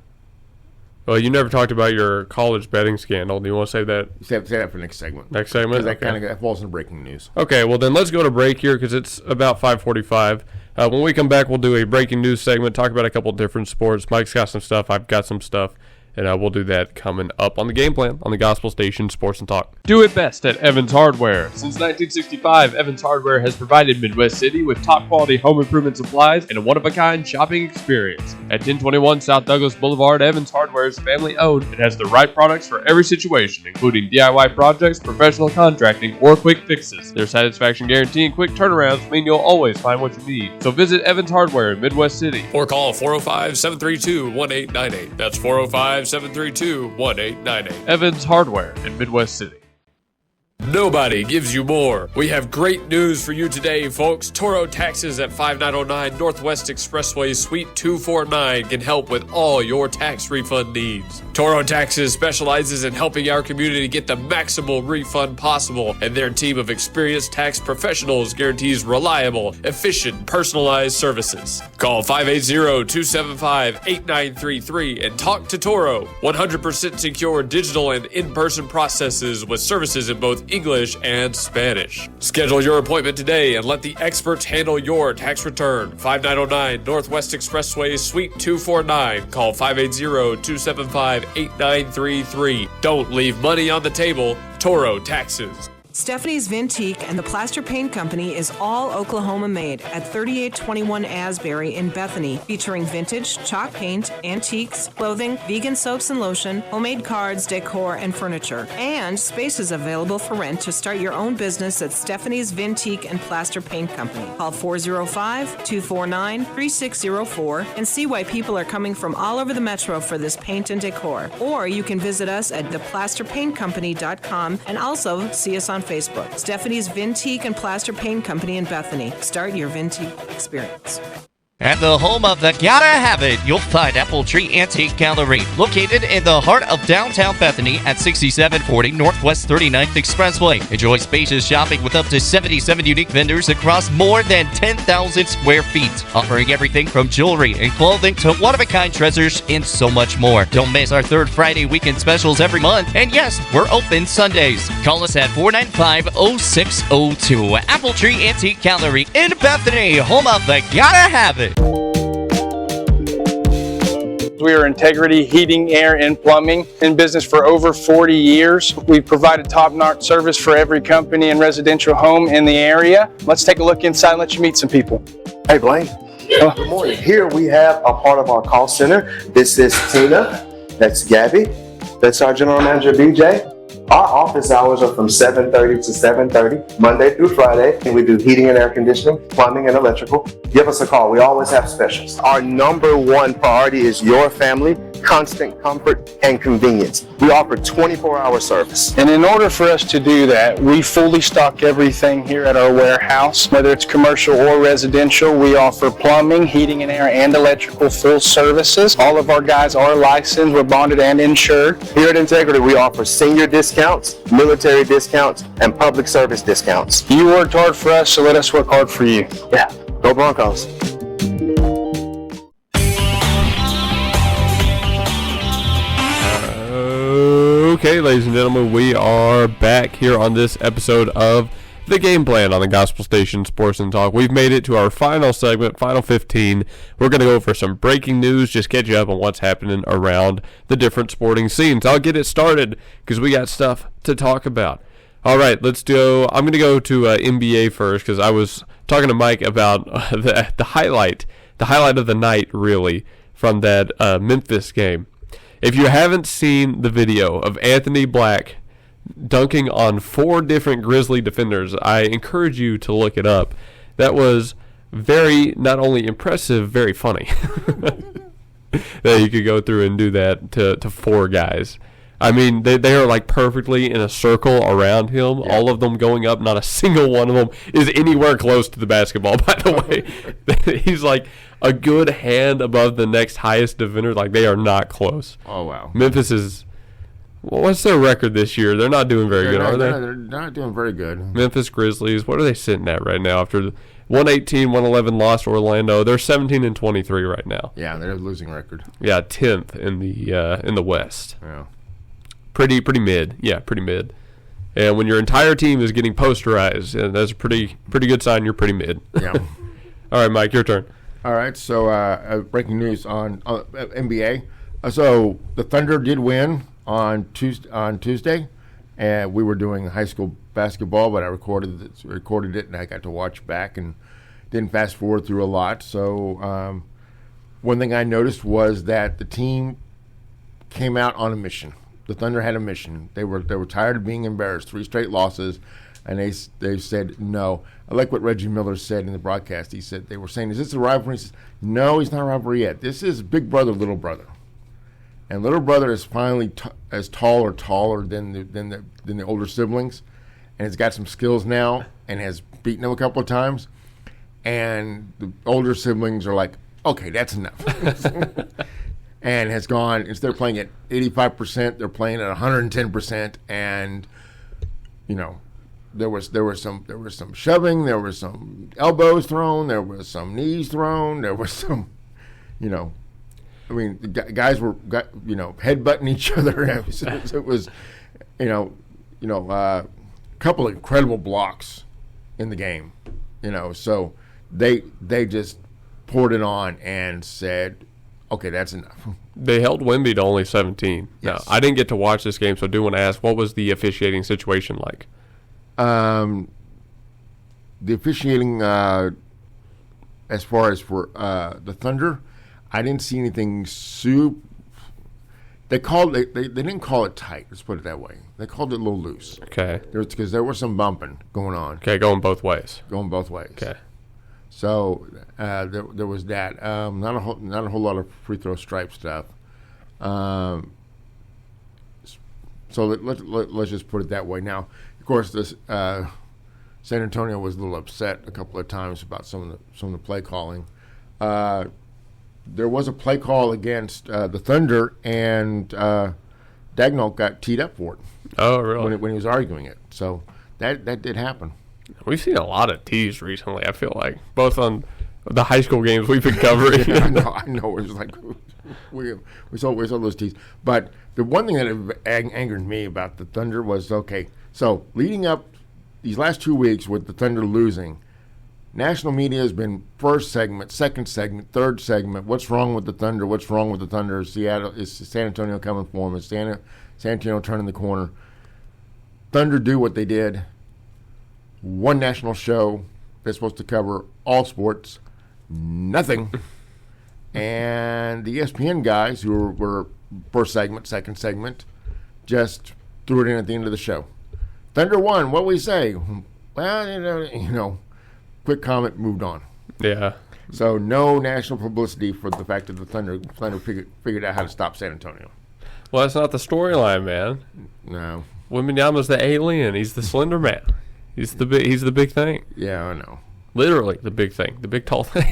Well, you never talked about your college betting scandal. Do you want to save that? Save that for next segment. Next segment? Because that kind of falls in breaking news. Okay, well then let's go to break here because it's about 5:45. When we come back, we'll do a breaking news segment, talk about a couple different sports. Mike's got some stuff. I've got some stuff. And we'll do that coming up on the Game Plan on the Gospel Station Sports and Talk. Do it best at Evans Hardware. Since 1965, Evans Hardware has provided Midwest City with top-quality home improvement supplies and a one-of-a-kind shopping experience. At 1021 South Douglas Boulevard, Evans Hardware is family-owned and has the right products for every situation, including DIY projects, professional contracting, or quick fixes. Their satisfaction guarantee and quick turnarounds mean you'll always find what you need. So visit Evans Hardware in Midwest City. Or call 405-732-1898. That's 405-732-1898. Evans Hardware in Midwest City. Nobody gives you more. We have great news for you today, folks. Toro Taxes at 5909 Northwest Expressway, Suite 249 can help with all your tax refund needs. Toro Taxes specializes in helping our community get the maximal refund possible, and their team of experienced tax professionals guarantees reliable, efficient, personalized services. Call 580-275-8933 and talk to Toro. 100% secure digital and in-person processes with services in both English and Spanish. Schedule your appointment today and let the experts handle your tax return. 5909 Northwest Expressway, Suite 249. Call 580-275-8933. Don't leave money on the table. Toro Taxes. Stephanie's Vintique and the Plaster Paint Company is all Oklahoma made at 3821 Asbury in Bethany, featuring vintage, chalk paint, antiques, clothing, vegan soaps and lotion, homemade cards, decor, and furniture. And space is available for rent to start your own business at Stephanie's Vintique and Plaster Paint Company. Call 405-249-3604 and see why people are coming from all over the metro for this paint and decor. Or you can visit us at theplasterpaintcompany.com and also see us on Facebook. Stephanie's Vintique and Plaster Paint Company in Bethany. Start your Vintique experience. At the home of the Gotta Have It, you'll find Apple Tree Antique Gallery, located in the heart of downtown Bethany at 6740 Northwest 39th Expressway. Enjoy spacious shopping with up to 77 unique vendors across more than 10,000 square feet, offering everything from jewelry and clothing to one-of-a-kind treasures and so much more. Don't miss our third Friday weekend specials every month. And yes, we're open Sundays. Call us at 495-0602. Apple Tree Antique Gallery in Bethany, home of the Gotta Have It. We are Integrity Heating, Air, and Plumbing, in business for over 40 years. We've provided top-notch service for every company and residential home in the area. Let's take a look inside and let you meet some people. Hey, Blaine. Good morning. Here we have a part of our call center. This is Tina. That's Gabby. That's our general manager, BJ. Our office hours are from 7:30 to 7:30, Monday through Friday, and we do heating and air conditioning, plumbing, and electrical. Give us a call. We always have specials. Our number one priority is your family, constant comfort, and convenience. We offer 24-hour service. And in order for us to do that, we fully stock everything here at our warehouse, whether it's commercial or residential. We offer plumbing, heating and air, and electrical full services. All of our guys are licensed, we're bonded and insured. Here at Integrity, we offer senior discounts, military discounts, and public service discounts. You worked hard for us, so let us work hard for you. Yeah, go Broncos. Okay, ladies and gentlemen, we are back here on this episode of The Game Plan on the Gospel Station Sports and Talk. We've made it to our final segment, final 15. We're going to go over some breaking news, just catch you up on what's happening around the different sporting scenes. I'll get it started because we got stuff to talk about. All right, let's go. I'm going to go to NBA first because I was talking to Mike about the highlight of the night, really, from that Memphis game. If you haven't seen the video of Anthony Black dunking on 4 different Grizzly defenders, I encourage you to look it up. That was very, not only impressive, very funny. That you could go through and do that to 4 guys. I mean, they are like perfectly in a circle around him. Yeah. All of them going up. Not a single one of them is anywhere close to the basketball, by the way. He's like a good hand above the next highest defender. Like, they are not close. Oh, wow. Memphis is... What's their record this year? They're not doing very good, are they? They're not doing very good. Memphis Grizzlies, what are they sitting at right now after the 118, 111 lost to Orlando? They're 17-23 right now. Yeah, they're a losing record. Yeah, 10th in the West. Yeah. Pretty mid. Yeah, pretty mid. And when your entire team is getting posterized, and that's a pretty good sign you're pretty mid. Yeah. All right, Mike, your turn. All right, so breaking news on NBA. So the Thunder did win on Tuesday, and we were doing high school basketball, but I recorded it, and I got to watch back and didn't fast forward through a lot. So one thing I noticed was that the team came out on a mission. The Thunder had a mission. They were tired of being embarrassed, 3 straight losses, and they said no. I like what Reggie Miller said in the broadcast. He said they were saying, "Is this a rivalry?" He says, "No, it's not a rivalry yet. This is big brother, little brother." And little brother is finally as tall or taller than the older siblings, and has got some skills now and has beaten them a couple of times. And the older siblings are like, "Okay, that's enough," and has gone. Instead of playing at 85%, they're playing at 110%. And there was some shoving, there was some elbows thrown, there was some knees thrown, there was some, I mean, the guys were, headbutting each other. It was, a couple of incredible blocks in the game, So they just poured it on and said, "Okay, that's enough." They held Wemby to only 17. Yes. Now, I didn't get to watch this game, so I do want to ask, what was the officiating situation like? The officiating, as far as for the Thunder, I didn't see anything They didn't call it tight. Let's put it that way. They called it a little loose. Okay. Because there was some bumping going on. Okay, going both ways. Okay. So there was that. Not a whole lot of free throw stripe stuff. So let's just put it that way. Now, of course, this San Antonio was a little upset a couple of times about some of the play calling. There was a play call against the Thunder, and Dagnall got teed up for it. Oh, really? When he was arguing it. So that did happen. We've seen a lot of tees recently, I feel like, both on the high school games we've been covering. Yeah, I know. It was like we saw those tees. But the one thing that angered me about the Thunder was, okay, so leading up these last 2 weeks with the Thunder losing, national media has been first segment, second segment, third segment. What's wrong with the Thunder? What's wrong with the Thunder? Is San Antonio coming for them? Is San Antonio turning the corner? Thunder do what they did. One national show. They're supposed to cover all sports. Nothing. And the ESPN guys, who were first segment, second segment, just threw it in at the end of the show. Thunder won. What do we say? Well, quick comment, moved on. Yeah. So no national publicity for the fact that the Thunder figured out how to stop San Antonio. Well, that's not the storyline, man. No. Wembanyama's the alien. He's the Slender Man. He's the big thing. Yeah, I know. Literally the big thing, the big tall thing.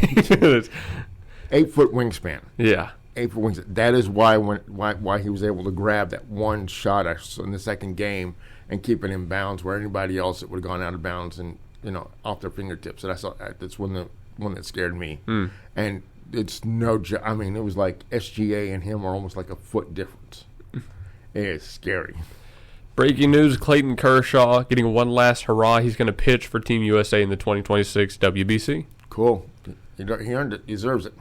8-foot wingspan. Yeah. 8-foot wingspan. That is why he was able to grab that one shot in the second game and keep it in bounds, where anybody else it would have gone out of bounds and off their fingertips. And I saw that's one that scared me. And it's no joke. I mean, it was like SGA and him are almost like a foot difference. It's scary. Breaking news, Clayton Kershaw getting one last hurrah. He's going to pitch for Team USA in the 2026 WBC. Cool. He earned it. He deserves it.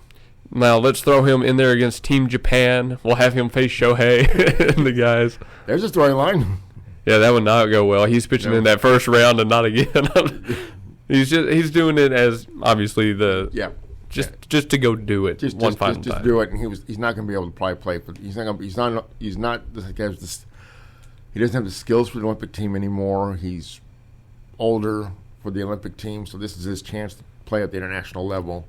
Now, let's throw him in there against Team Japan. We'll have him face Shohei and the guys. There's a storyline. Yeah, that would not go well. He's pitching in that first round and not again. He's doing it as, obviously, just to go do it just final time. Just do it, and he's not going to be able to probably play for. He doesn't have the skills for the Olympic team anymore. He's older for the Olympic team, so this is his chance to play at the international level,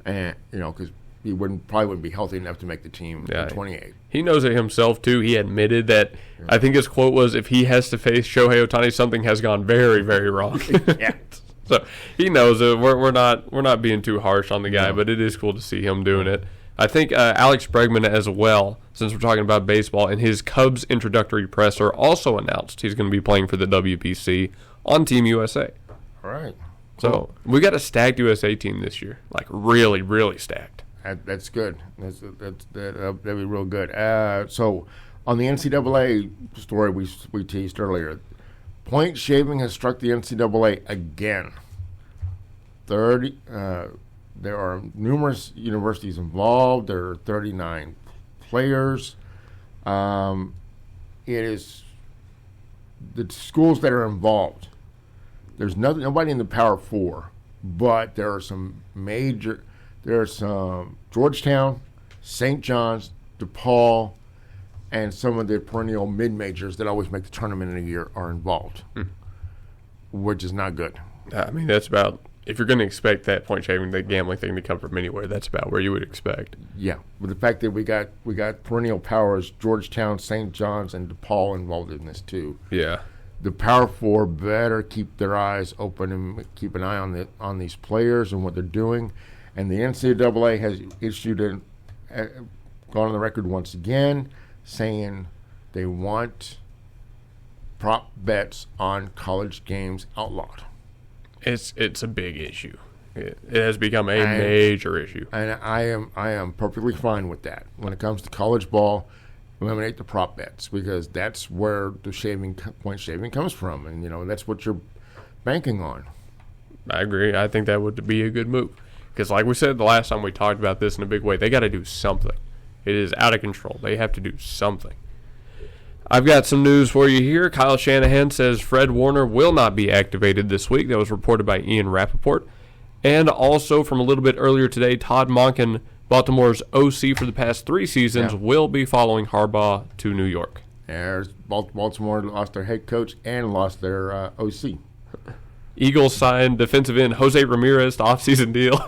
and because he probably wouldn't be healthy enough to make the team at 28. He knows it himself too. He admitted that. I think his quote was, "If he has to face Shohei Ohtani, something has gone very, very wrong." Yeah. So he knows it. We're not being too harsh on the guy, but it is cool to see him doing it. I think Alex Bregman as well, since we're talking about baseball, in his Cubs introductory presser also announced he's going to be playing for the WBC on Team USA. All right. So we got a stacked USA team this year, like really, really stacked. That's good. That'll be real good. So on the NCAA story we teased earlier, point shaving has struck the NCAA again. There are numerous universities involved. There are 39 players. It is the schools that are involved. There's nobody in the Power Four, but there are some major. There's some Georgetown, St. John's, DePaul, and some of the perennial mid-majors that always make the tournament in a year are involved, which is not good. I mean, that's about, if you're going to expect that point shaving, that gambling thing to come from anywhere, that's about where you would expect. Yeah, but the fact that we got perennial powers, Georgetown, St. John's, and DePaul involved in this too. Yeah. The Power Four better keep their eyes open and keep an eye on these players and what they're doing. And the NCAA has gone on the record once again saying they want prop bets on college games outlawed. It's a big issue. It has become a major issue. And I am perfectly fine with that. When it comes to college ball, eliminate the prop bets, because that's where the point shaving comes from, and that's what you're banking on. I agree. I think that would be a good move. Because like we said the last time we talked about this in a big way, they got to do something. It is out of control. They have to do something. I've got some news for you here. Kyle Shanahan says Fred Warner will not be activated this week. That was reported by Ian Rappaport. And also from a little bit earlier today, Todd Monken, Baltimore's OC for the past 3 seasons, will be following Harbaugh to New York. Baltimore lost their head coach and lost their OC. Eagles signed defensive end Jose Ramirez to offseason deal.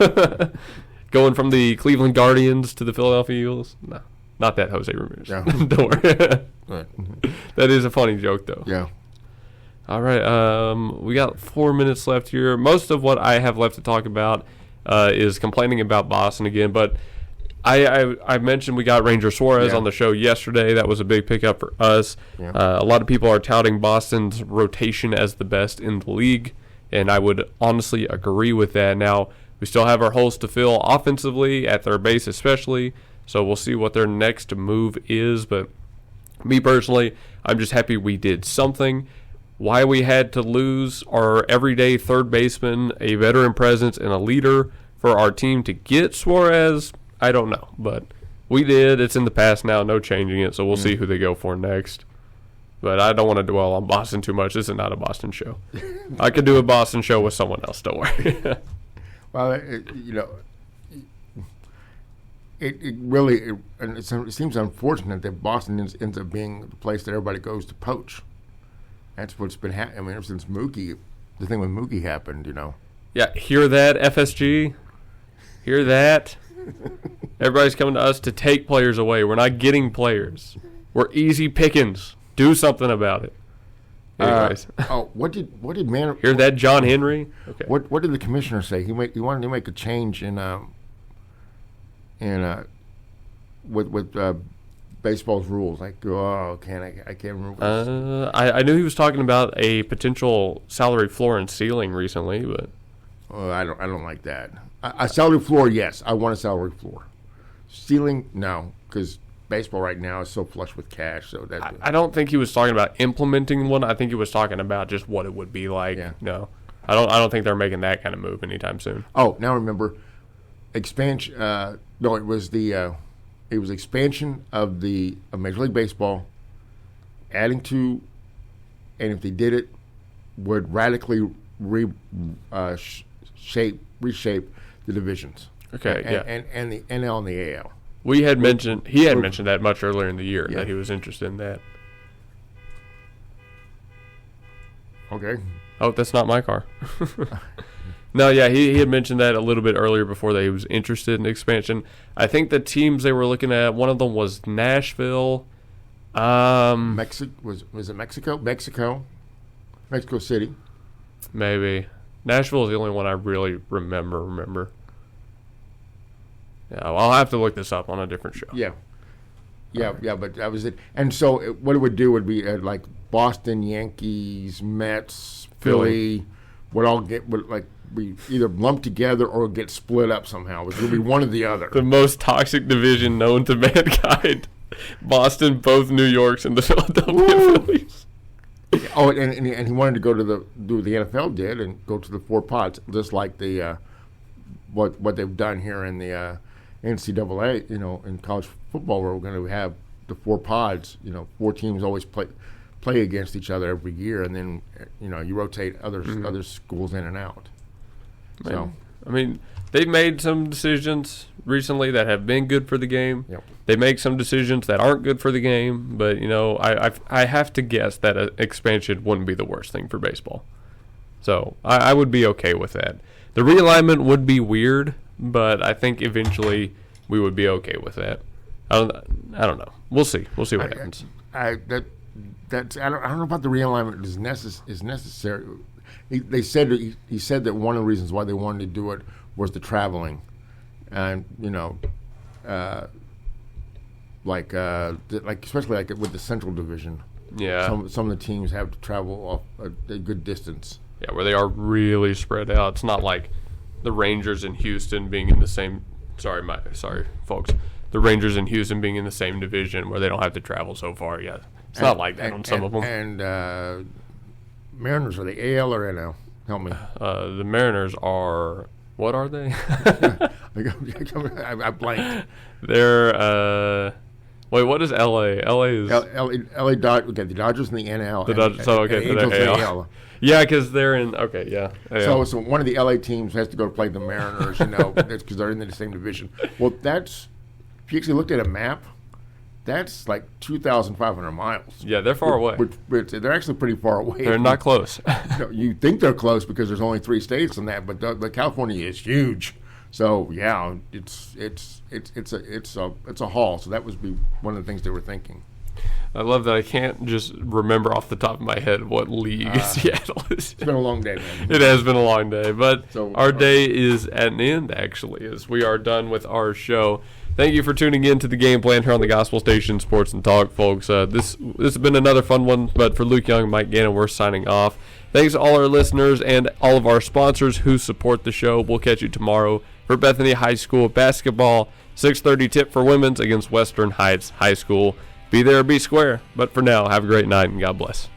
Going from the Cleveland Guardians to the Philadelphia Eagles. No, not that Jose Ramirez. Yeah. Don't worry. That is a funny joke, though. Yeah. All right. We got 4 minutes left here. Most of what I have left to talk about is complaining about Boston again. But I mentioned we got Ranger Suarez on the show yesterday. That was a big pickup for us. Yeah. A lot of people are touting Boston's rotation as the best in the league, and I would honestly agree with that. Now, we still have our holes to fill offensively, at their base especially, so we'll see what their next move is. But me personally, I'm just happy we did something. Why we had to lose our everyday third baseman, a veteran presence, and a leader for our team to get Suarez, I don't know. But we did. It's in the past now, no changing it, so we'll see who they go for next. But I don't want to dwell on Boston too much. This is not a Boston show. I could do a Boston show with someone else, don't worry. Well, it seems unfortunate that Boston ends up being the place that everybody goes to poach. That's what's been happening. I mean, ever since Mookie, the thing with Mookie happened, Yeah, hear that, FSG? Hear that? Everybody's coming to us to take players away. We're not getting players. We're easy pickings. Do something about it. Anyways. What did man hear that, John Henry? Okay. What did the commissioner say? He wanted to make a change with baseball's rules. Like, I can't remember. I knew he was talking about a potential salary floor and ceiling recently, but I don't like that. A salary floor, yes, I want a salary floor. Ceiling, no, because baseball right now is so flush with cash. So that I don't think he was talking about implementing one. I think he was talking about just what it would be like. Yeah. No, I don't think they're making that kind of move anytime soon. Oh, now remember, expansion. No, it was expansion of Major League Baseball, adding to, and if they did it, would radically reshape the divisions. Okay, and the NL and the AL. He had mentioned that much earlier in the year that he was interested in that. Okay. Oh, that's not my car. No, yeah, he had mentioned that a little bit earlier before that he was interested in expansion. I think the teams they were looking at, one of them was Nashville. Was it Mexico? Mexico City. Maybe. Nashville is the only one I really remember. Yeah, well, I'll have to look this up on a different show. Yeah, but that was it. And so what it would do would be like Boston, Yankees, Mets, Philly would all be either lumped together or get split up somehow. It would be one or the other. The most toxic division known to mankind. Boston, both New Yorks, and the Philadelphia Phillies. Oh, and he wanted to go to do what the NFL did and go to the 4 pods, just like the what they've done here in the NCAA. In college football, where we're going to have the 4 pods. 4 teams always play against each other every year, and then you rotate other schools in and out. So, I mean, they've made some decisions recently that have been good for the game. Yep. They make some decisions that aren't good for the game, but I have to guess that an expansion wouldn't be the worst thing for baseball. So I would be okay with that. The realignment would be weird, but I think eventually we would be okay with that. I don't know. We'll see. We'll see what happens. I don't know about the realignment is necessary. He said that one of the reasons why they wanted to do it was the traveling, and especially like with the Central Division. Yeah. Some of the teams have to travel off a good distance. Yeah, where they are really spread out. It's not like the Rangers in Houston being in the same. Sorry, folks. The Rangers in Houston being in the same division where they don't have to travel so far. Yeah, it's not like that on some of them. And Mariners, are they AL or NL? Help me. The Mariners are. What are they? I blanked. They're. Wait, what is LA? LA is LA Dodgers. Okay, the Dodgers in the NL. The Dodgers. So okay, so they're AL. Yeah, because they're in. Okay, yeah. AL. So one of the LA teams has to go to play the Mariners. Because they're in the same division. Well, if you actually looked at a map, that's like 2,500 miles. Yeah, they're far away. They're actually pretty far away. They're not close. You think they're close because there's only 3 states in that, but California is huge. So yeah, it's a haul. So that would be one of the things they were thinking. I love that I can't just remember off the top of my head what league Seattle is. It's been a long day, man. It has been a long day, but our day is at an end, actually, as we are done with our show. Thank you for tuning in to the Game Plan here on the Gospel Station Sports and Talk, folks. This has been another fun one, but for Luke Young, Mike Gannon, we're signing off. Thanks to all our listeners and all of our sponsors who support the show. We'll catch you tomorrow for Bethany High School basketball, 6:30 tip for women's against Western Heights High School. Be there or be square. But for now, have a great night and God bless.